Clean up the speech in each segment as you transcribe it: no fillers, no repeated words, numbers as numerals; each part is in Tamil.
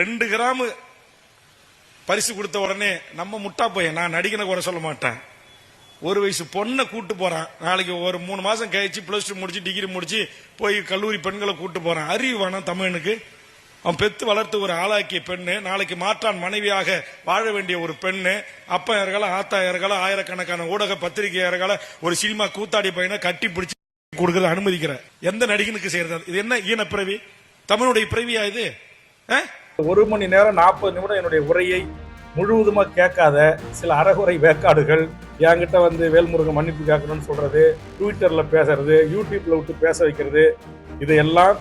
2 கிராம் பரிசு கொடுத்த உடனே நம்ம முட்டா பையன், நான் நடிகனை குறை சொல்ல மாட்டேன், 1 வயசு பொண்ணை கூட்டு போறான். நாளைக்கு ஒரு 3 மாசம் கழிச்சு +2 முடிச்சு டிகிரி முடிச்சு போய் கல்லூரி பெண்களை கூட்டு போறான். அறிவு வேணாம் தமிழனுக்கு? அவன் பெத்து வளர்த்து ஒரு ஆளாக்கிய பெண்ணு, நாளைக்கு மாற்றான் மனைவியாக வாழ வேண்டிய ஒரு பெண்ணு, அப்பா யாருக்கால ஆத்தா யாருக்கால ஆயிரக்கணக்கான ஊடக பத்திரிகை யாருக்கால ஒரு சினிமா கூத்தாடி பையனை கட்டி பிடிச்சி கொடுக்கறது அனுமதிக்கிற எந்த நடிகனுக்கு செய்யறது? இது என்ன ஈன பிறவி? தமிழுடைய பிறவியா இது? 1 மணி நேரம் 40 நிமிடம் என்னுடைய உரையை முழுவதுமா கேட்காத சில அறகுறை வேக்காடுகள் என்கிட்ட வந்து வேல்முருகன் மன்னிப்பு கேட்கணும்னு சொல்றது, ட்விட்டர்ல பேசுறது, யூடியூப்ல விட்டு பேச வைக்கிறது, இதையெல்லாம்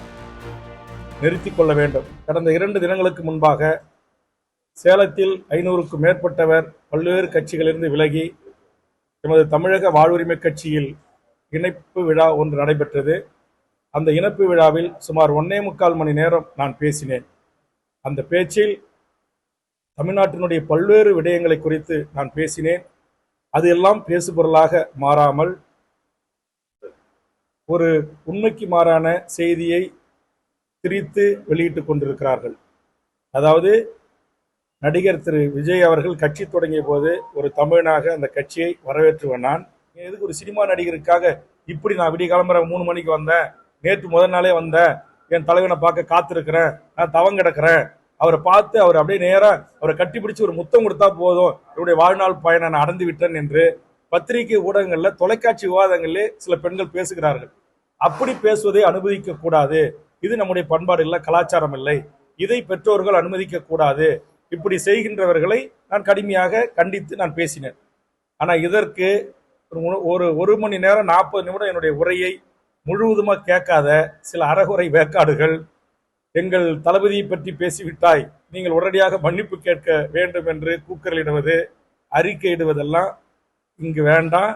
நிறுத்திக் கொள்ள வேண்டும். கடந்த 2 தினங்களுக்கு முன்பாக சேலத்தில் 500க்கும் மேற்பட்டவர் பல்வேறு கட்சிகளிலிருந்து விலகி எமது தமிழக வாழ்வுரிமை கட்சியில் இணைப்பு விழா ஒன்று நடைபெற்றது. அந்த இணைப்பு விழாவில் சுமார் 1.25 மணி நேரம் நான் பேசினேன். அந்த பேச்சில் தமிழ்நாட்டினுடைய பல்வேறு விடயங்களை குறித்து நான் பேசினேன். அது எல்லாம் பேசுபொருளாக மாறாமல் ஒரு உண்மைக்கு மாறான செய்தியை திரித்து வெளியிட்டுக் கொண்டிருக்கிறார்கள். அதாவது நடிகர் திரு விஜய் அவர்கள் கட்சி தொடங்கிய போது ஒரு தமிழனாக அந்த கட்சியை வரவேற்றுவேன். நான் எதுக்கு ஒரு சினிமா நடிகருக்காக இப்படி நான் விடிய கிளம்புற 3 மணிக்கு வந்தேன், நேற்று முதல் நாளே வந்தேன், என் தலைவனை பார்க்க காத்திருக்கிறேன், நான் தவம் கிடக்கிறேன், அவரை பார்த்து அவர் அப்படியே நேரா அவரை கட்டிப்பிடிச்சு ஒரு முத்தம் கொடுத்தா போதும், என்னுடைய வாழ்நாள் பயனை நான் அடைந்து விட்டேன் என்று பத்திரிகை ஊடகங்கள்ல தொலைக்காட்சி விவாதங்களிலே சில பெண்கள் பேசுகிறார்கள். அப்படி பேசுவதை அனுமதிக்க கூடாது. இது நம்முடைய பண்பாடு இல்லை, கலாச்சாரம் இல்லை. இதை பெற்றோர்கள் அனுமதிக்க கூடாது. இப்படி செய்கின்றவர்களை நான் கடுமையாக கண்டித்து நான் பேசினேன். ஆனா இதற்கு ஒரு 1 மணி நேரம் 40 நிமிடம் என்னுடைய உரையை முழுவதுமா கேட்காத சில அறகுறை வேக்காடுகள், எங்கள் தளபதியை பற்றி பேசிவிட்டாய், நீங்கள் உடனடியாக மன்னிப்பு கேட்க வேண்டும் என்று கூக்குரலிடுவது, அறிக்கையிடுவதெல்லாம் இங்கு வேண்டாம்.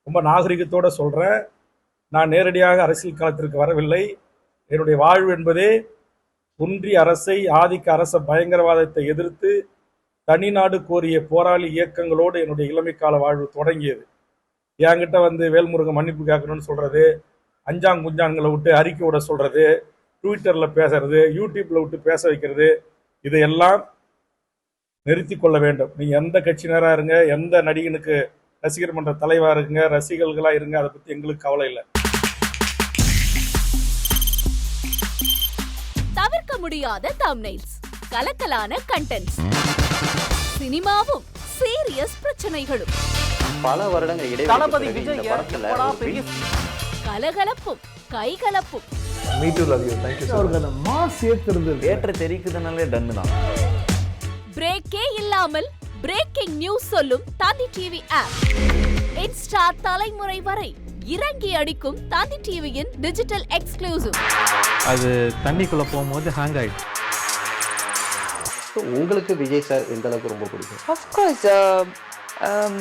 ரொம்ப நாகரிகத்தோட சொல்றேன். நான் நேரடியாக அரசியல் களத்திற்கு வரவில்லை. என்னுடைய வாழ்வு என்பதே ஒன்றிய அரசை, ஆதிக்க அரச பயங்கரவாதத்தை எதிர்த்து தனிநாடு கோரிய போராளி இயக்கங்களோடு என்னுடைய இளமை கால வாழ்வு தொடங்கியது. என்கிட்ட வந்து வேல்முருகன் மன்னிப்பு கேட்கணும்னு சொல்றது, அஞ்சாங்குஞ்சான்களை விட்டு அறிக்கை விட சொல்றது, ட்விட்டர்ல பேசுறது, யூடியூப்ல விட்டு பேச வைக்கிறது, இதையெல்லாம் நிறுத்தி கொள்ள வேண்டும். நீங்க எந்த கட்சியினரா இருங்க, எந்த நடிகனுக்கு ரசிகர் மன்ற தலைவா இருங்க, ரசிகர்களா இருங்க, அதை பத்தி எங்களுக்கு கவலை இல்லை. தவிர்க்க முடியாத தம்ப்நெயில்ஸ், கலக்கலான கண்டென்ட்ஸ், சினிமாவும் சீரியஸ் பிரச்சனைகளும், பல வருடங்கள் இடைவெளி கலகலப்பும் கைகலப்பும், ஏற்ற தெரிக்குதுனாலே டன்னு தான். பிரேக்கே இல்லாமல் பிரேக்கிங் நியூஸ் சொல்லும் தந்தி டிவி ஆப். இன்ஸ்டா தலைமுறை வரை இறங்கி அடிக்கும் தந்தி டிவியின் டிஜிட்டல் எக்ஸ்க்ளூசிவ். அது தண்ணிக்குள்ள போகும்போது ஹேங் ஆயிடுச்சு. உங்களுக்கு விஜய் சார் எந்த அளவுக்கு ரொம்ப பிடிக்கும்? Of course,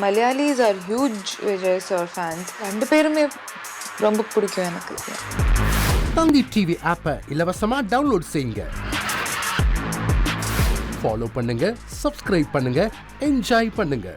Malayalis are huge Vijay sir fans. 2 பேருமே ரொம்ப பிடிக்கும் எனக்கு. தந்தி டிவி ஆப்பை இலவசமா டவுன்லோட் செய்யுங்க. ஃபாலோ பண்ணுங்க, சப்ஸ்கிரைப் பண்ணுங்க, என்ஜாய் பண்ணுங்க.